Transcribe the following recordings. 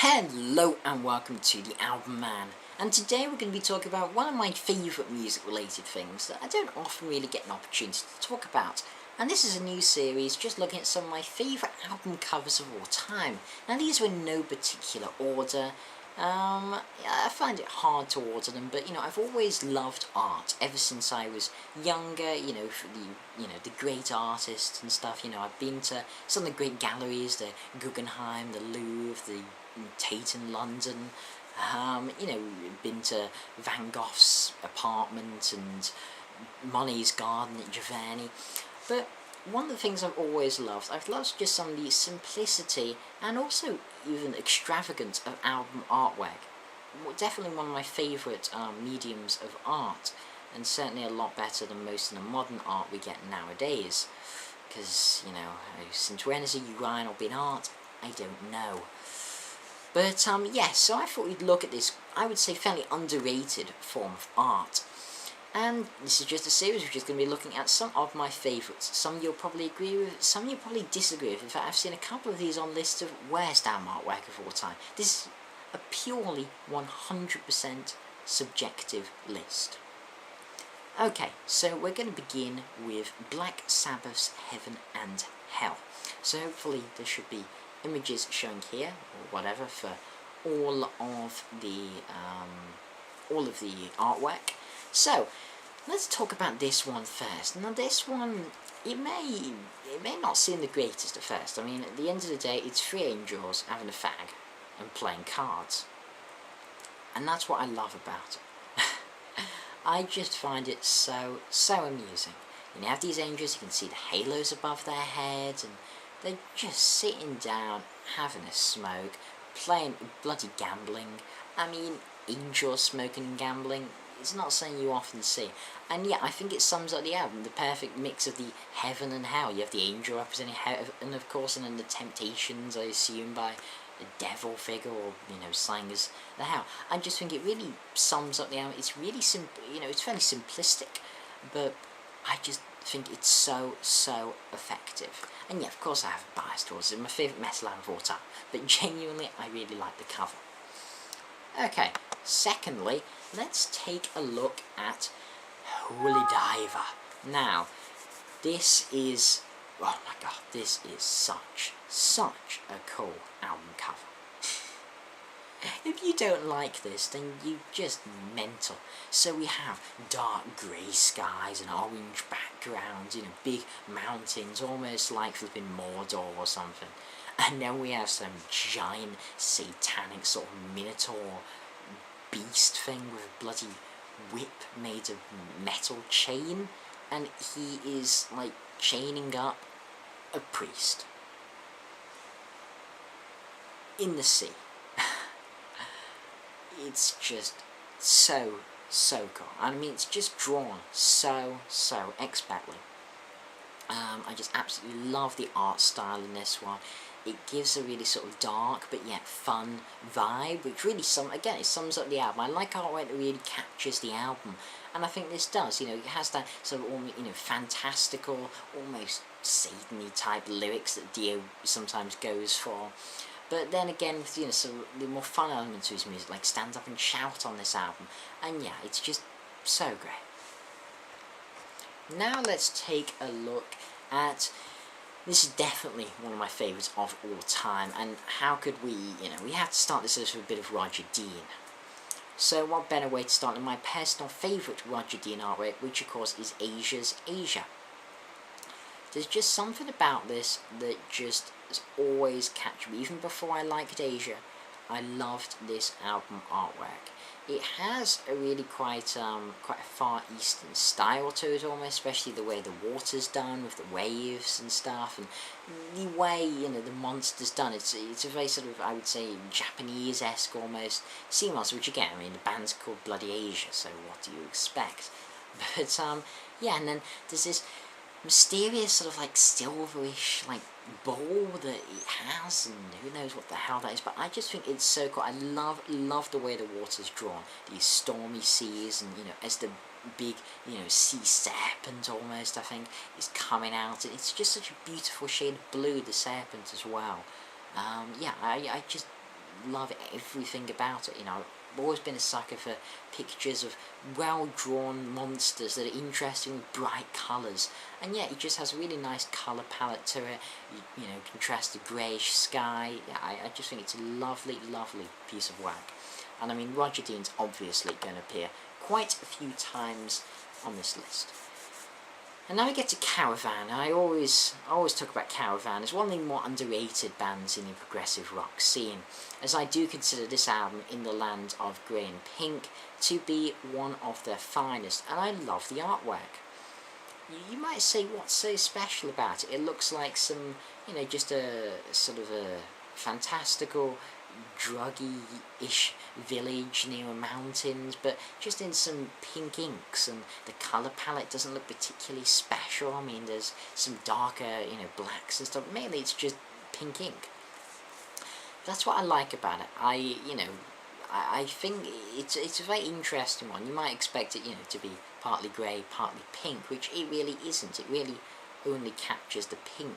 Hello and welcome to the Album Man, and today we're going to be talking about one of my favourite music related things that I don't often really get an opportunity to talk about, and this is a new series just looking at some of my favourite album covers of all time. Now these are in no particular order. I find it hard to order them, but I've always loved art ever since I was younger. For the great artists and stuff. I've been to some of the great galleries, the Guggenheim, the Louvre, the Tate in London. Been to Van Gogh's apartment and Monet's garden at Giverny. But one of the things I've always loved, I've loved just some of the simplicity and also even extravagance of album artwork. Definitely one of my favourite mediums of art, and certainly a lot better than most of the modern art we get nowadays. Because, since when has a urinal been art? I don't know. But, yes, so I thought we'd look at this, I would say, fairly underrated form of art. And this is just a series which is going to be looking at some of my favourites. Some you'll probably agree with, some you'll probably disagree with. In fact, I've seen a couple of these on lists of worst album artwork of all time. This is a purely 100% subjective list. Okay, so we're going to begin with Black Sabbath's Heaven and Hell. So hopefully there should be images showing here, or whatever, for all of the artwork. So, let's talk about this one first. Now this one, it may not seem the greatest at first. I mean, at the end of the day, it's three angels having a fag and playing cards. And that's what I love about it. I just find it so amusing. You have these angels, you can see the halos above their heads, and they're just sitting down, having a smoke, playing bloody gambling. I mean, angels smoking and gambling, it's not something you often see. And yeah, I think it sums up the album, the perfect mix of the heaven and hell. You have the angel representing heaven, of course, and then the temptations, I assume, by a devil figure, or, sang as the hell. I just think it really sums up the album. It's really simple, it's fairly simplistic, but I just think it's so effective. And yeah, of course I have a bias towards it. My favourite metal album of all time. But genuinely, I really like the cover. Okay, secondly, let's take a look at Holy Diver. Now, this is, oh my god, this is such a cool album cover. If you don't like this, then you just mental. So we have dark grey skies and orange backgrounds, big mountains, almost like flipping Mordor or something. And then we have some giant satanic sort of minotaur beast thing with a bloody whip made of metal chain, and he is like chaining up a priest in the sea. It's just so cool. I mean, it's just drawn so expertly. I just absolutely love the art style in this one. It gives a really sort of dark but yet fun vibe, which really it sums up the album. I like artwork that really captures the album, and I think this does. It has that sort of fantastical, almost Satan-y type lyrics that Dio sometimes goes for. But then again, with some the more fun elements to his music, like Stand Up and Shout on this album, and yeah, it's just so great. Now let's take a look at, this is definitely one of my favourites of all time, and how could we, we have to start this with a bit of Roger Dean. So what better way to start than my personal favourite Roger Dean artwork, which of course is Asia's Asia. There's just something about this that just has always captured me. Even before I liked Asia, I loved this album artwork. It has a really quite a Far Eastern style to it almost, especially the way the water's done with the waves and stuff, and the way, the monster's done. It's a very sort of, I would say, Japanese-esque almost sea monster, which again, I mean, the band's called Bloody Asia, so what do you expect? But, yeah, and then there's this mysterious sort of like silverish like ball that it has, and who knows what the hell that is, but I just think it's so cool. I love the way the water's drawn, these stormy seas, and as the big sea serpent almost, I think, is coming out, and it's just such a beautiful shade of blue, the serpent as well. Yeah, I just love everything about it. You know, I've always been a sucker for pictures of well-drawn monsters that are interesting with bright colours, and yeah, it just has a really nice colour palette to it. You know, contrasted greyish sky. Yeah, I just think it's a lovely, lovely piece of work. And I mean, Roger Dean's obviously going to appear quite a few times on this list. And now we get to Caravan. I always talk about Caravan as one of the more underrated bands in the progressive rock scene, as I do consider this album, In the Land of Grey and Pink, to be one of their finest, and I love the artwork. You might say, what's so special about it? It looks like some, you know, just a sort of a fantastical, druggy-ish village near mountains, but just in some pink inks, and the colour palette doesn't look particularly special. I mean, there's some darker, you know, blacks and stuff. Mainly it's just pink ink. That's what I like about it. I think it's a very interesting one. You might expect it, you know, to be partly grey, partly pink, which it really isn't. It really only captures the pink.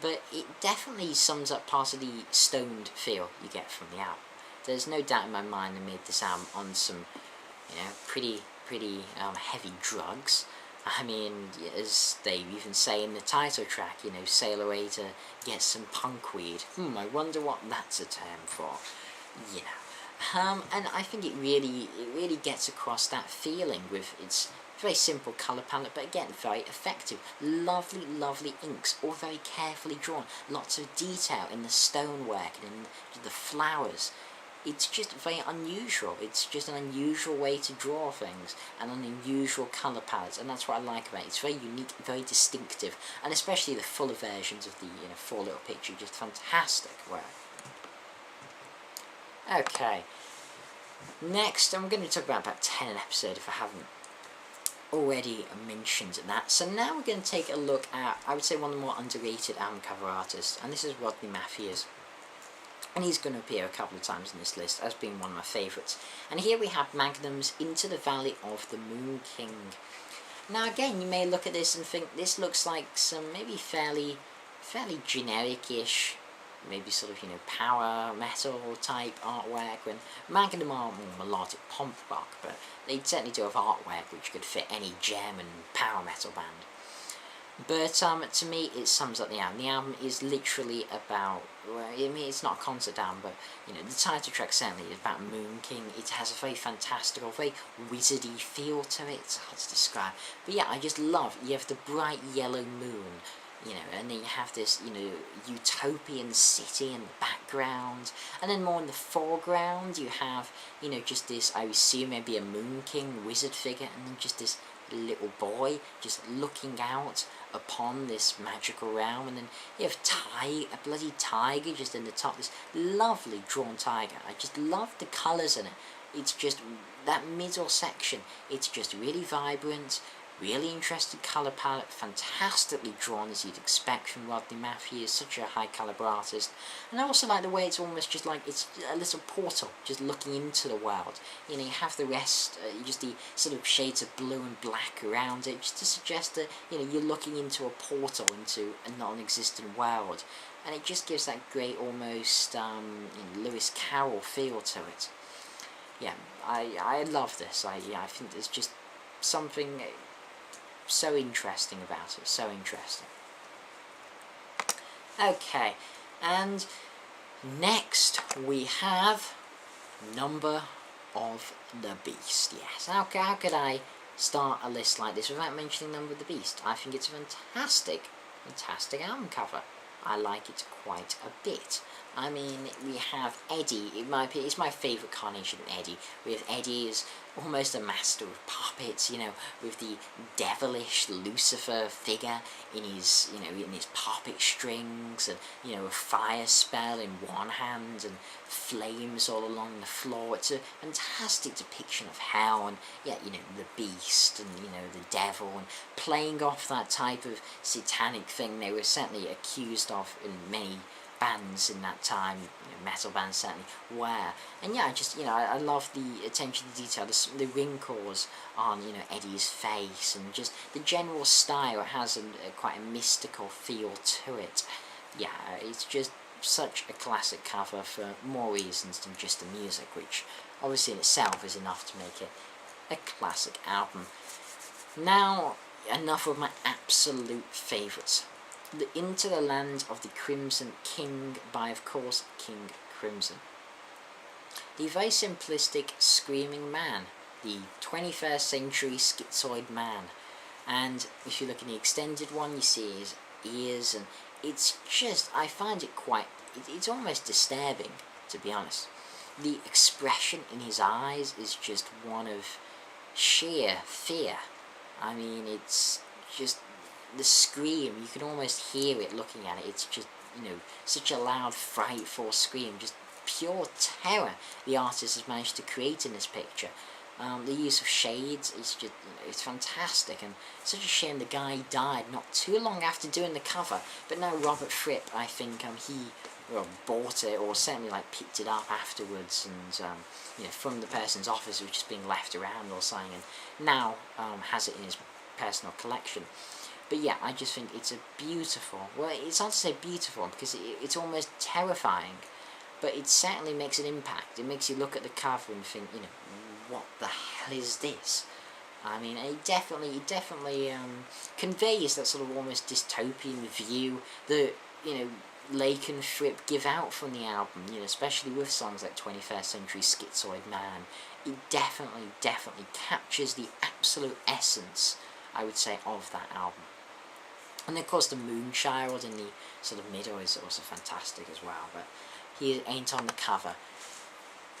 But it definitely sums up part of the stoned feel you get from the album. There's no doubt in my mind they made this album on some, you know, pretty heavy drugs. I mean, as they even say in the title track, you know, sail away to get some punk weed. I wonder what that's a term for. You know. And I think it really gets across that feeling with its very simple colour palette, but again, very effective. Lovely, lovely inks, all very carefully drawn. Lots of detail in the stonework and in the flowers. It's just very unusual. It's just an unusual way to draw things, and an unusual colour palette, and that's what I like about it. It's very unique, very distinctive, and especially the fuller versions of the, you know, 4 Little Picture, just fantastic work. Okay, next I'm going to talk about 10 an episode if I haven't already mentioned that. So now we're going to take a look at, I would say, one of the more underrated album cover artists, and this is Rodney Matthews. And he's going to appear a couple of times in this list as being one of my favourites. And here we have Magnum's Into the Valley of the Moon King. Now again, you may look at this and think this looks like some maybe fairly generic-ish, maybe sort of, you know, power metal type artwork, when Magnum are more melodic punk rock, but they certainly do have artwork which could fit any German power metal band. But to me, it sums up the album. The album is literally about, well, I mean, it's not a concert album, but, you know, the title track certainly is about Moon King. It has a very fantastical, very wizardy feel to it. It's hard to describe. But yeah, I just love, you have the bright yellow moon, you know, and then you have this, you know, utopian city in the background, and then more in the foreground you have, you know, just this, I assume maybe a Moon King wizard figure, and then just this little boy just looking out upon this magical realm, and then you have a bloody tiger just in the top, this lovely drawn tiger. I just love the colours in it. It's just, that middle section, it's just really vibrant, really interesting colour palette, fantastically drawn as you'd expect from Rodney Matthews, such a high calibre artist. And I also like the way it's almost just like, it's a little portal, just looking into the world. You know, you have the rest, just the sort of shades of blue and black around it, just to suggest that, you know, you're looking into a portal, into a non-existent world. And it just gives that great, almost, you know, Lewis Carroll feel to it. Yeah, I love this. I think there's just something so interesting about it, so interesting. Okay, and next we have Number of the Beast. Yes, how could I start a list like this without mentioning Number of the Beast? I think it's a fantastic album cover. I like it quite a bit. I mean, we have Eddie. It's my favourite carnation of Eddie. We have Eddie as almost a master of puppets, you know, with the devilish Lucifer figure in his, you know, in his puppet strings, and, you know, a fire spell in one hand and flames all along the floor. It's a fantastic depiction of hell, and yeah, you know, the beast and, you know, the devil, and playing off that type of satanic thing they were certainly accused of in many bands in that time, you know, metal bands certainly were. And yeah, I love the attention to detail, the wrinkles on, you know, Eddie's face, and just the general style. It has quite a mystical feel to it. Yeah, it's just such a classic cover for more reasons than just the music, which obviously in itself is enough to make it a classic album. Now, enough of my absolute favourites. Into the Land of the Crimson King by, of course, King Crimson. The very simplistic screaming man, the 21st century schizoid man. And if you look in the extended one, you see his ears, and it's just, I find it quite, it's almost disturbing, to be honest. The expression in his eyes is just one of sheer fear. I mean, it's just the scream, you can almost hear it looking at it. It's just, such a loud, frightful scream, just pure terror the artist has managed to create in this picture. The use of shades is just, it's fantastic, and such a shame the guy died not too long after doing the cover. But now Robert Fripp, I think he bought it, or certainly picked it up afterwards, and from the person's office, it was just being left around or something, and now has it in his personal collection. But yeah, I just think it's a beautiful, well, it's hard to say beautiful because it's almost terrifying, but it certainly makes an impact. It makes you look at the cover and think, what the hell is this? I mean, it definitely conveys that sort of almost dystopian view that, Lake and Fripp give out from the album, especially with songs like 21st Century Schizoid Man. It definitely captures the absolute essence, I would say, of that album. And of course the Moonchild in the sort of middle is also fantastic as well, but he ain't on the cover.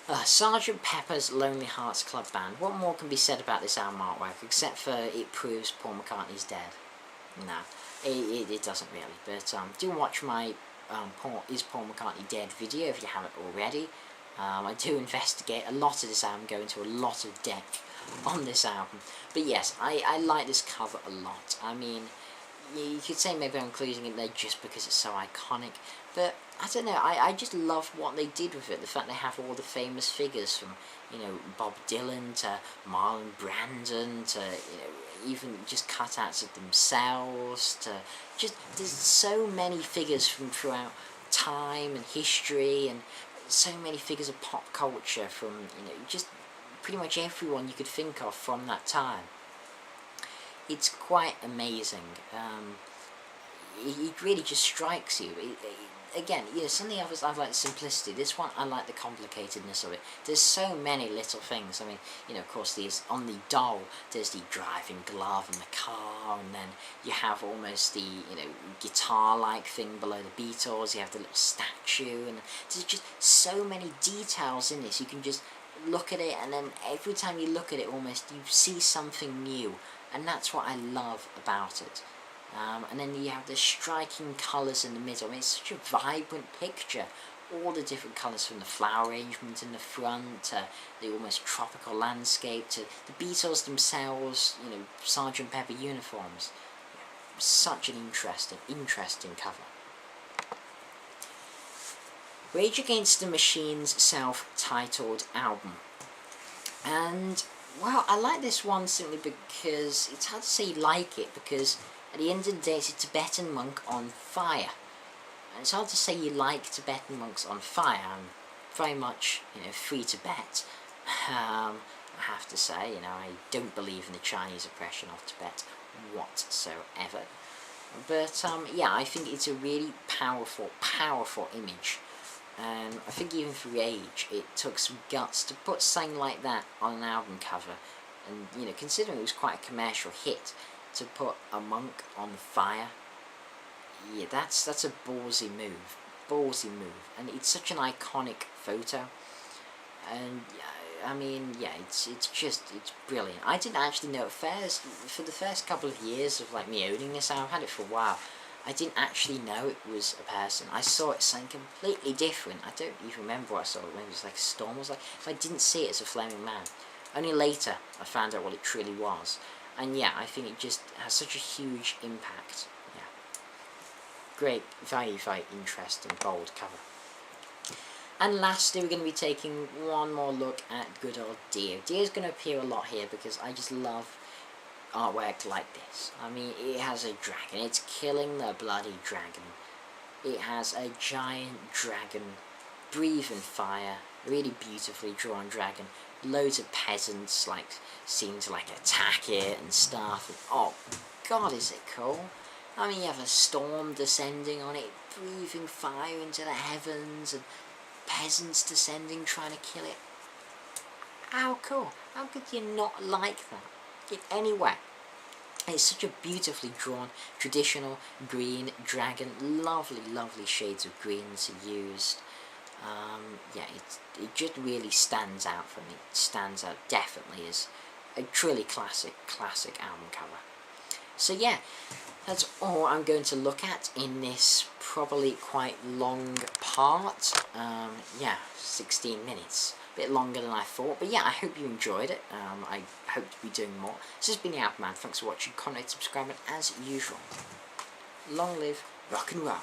Sgt. Pepper's Lonely Hearts Club Band. What more can be said about this album artwork, except for it proves Paul McCartney's dead? No, it doesn't really, but do watch my Is Paul McCartney Dead video if you haven't already. I do investigate a lot of this album, go into a lot of depth on this album. But yes, I like this cover a lot. I mean, you could say maybe I'm including it there just because it's so iconic, but I don't know, I just love what they did with it. The fact they have all the famous figures from, Bob Dylan to Marlon Brando to, even just cutouts of themselves to just, there's so many figures from throughout time and history, and so many figures of pop culture from, just pretty much everyone you could think of from that time. It's quite amazing. It really just strikes you. Again, some of the others I like the simplicity. This one I like the complicatedness of it. There's so many little things. I mean, of course, there's on the doll. There's the driving glove and the car, and then you have almost the guitar-like thing below the Beatles. You have the little statue, and there's just so many details in this. You can just look at it, and then every time you look at it, almost you see something new. And that's what I love about it. And then you have the striking colours in the middle. I mean, it's such a vibrant picture. All the different colours, from the flower arrangement in the front to the almost tropical landscape to the Beatles themselves, Sgt. Pepper uniforms. Such an interesting cover. Rage Against the Machine's self-titled album. And well, I like this one simply because it's hard to say you like it, because at the end of the day it's a Tibetan monk on fire. And it's hard to say you like Tibetan monks on fire. I'm very much, free Tibet. I have to say, I don't believe in the Chinese oppression of Tibet whatsoever. But, yeah, I think it's a really powerful image. And I think even for Rage, it took some guts to put something like that on an album cover. And, considering it was quite a commercial hit, to put a monk on fire, yeah, that's a ballsy move. And it's such an iconic photo. And, I mean, yeah, it's brilliant. I didn't actually know at first, for the first couple of years of, me owning this album, I've had it for a while, I didn't actually know it was a person. I saw it something completely different. I don't even remember what I saw. Maybe it was like a storm or something. I didn't see it as a flaming man. Only later I found out what it truly was. And yeah, I think it just has such a huge impact. Yeah. Great, very, very interesting, bold cover. And lastly, we're going to be taking one more look at good old Dio. Dio's going to appear a lot here because I just love artwork like this. I mean, it has a dragon. It's killing the bloody dragon. it has a giant dragon breathing fire, really beautifully drawn dragon, loads of peasants like seem to like attack it and stuff, and oh god, is it cool. I mean, you have a storm descending on it, breathing fire into the heavens, and peasants descending trying to kill it. How cool. How could you not like that in any way? It's such a beautifully drawn, traditional green dragon. Lovely, lovely shades of greens are used. Yeah, it just really stands out for me. It stands out definitely as a truly classic album cover. So yeah, that's all I'm going to look at in this probably quite long part. Yeah, 16 minutes. A bit longer than I thought, but yeah, I hope you enjoyed it. I hope to be doing more. This has been the Alpha Man. Thanks for watching. Comment, subscribe, and as usual, long live rock and roll.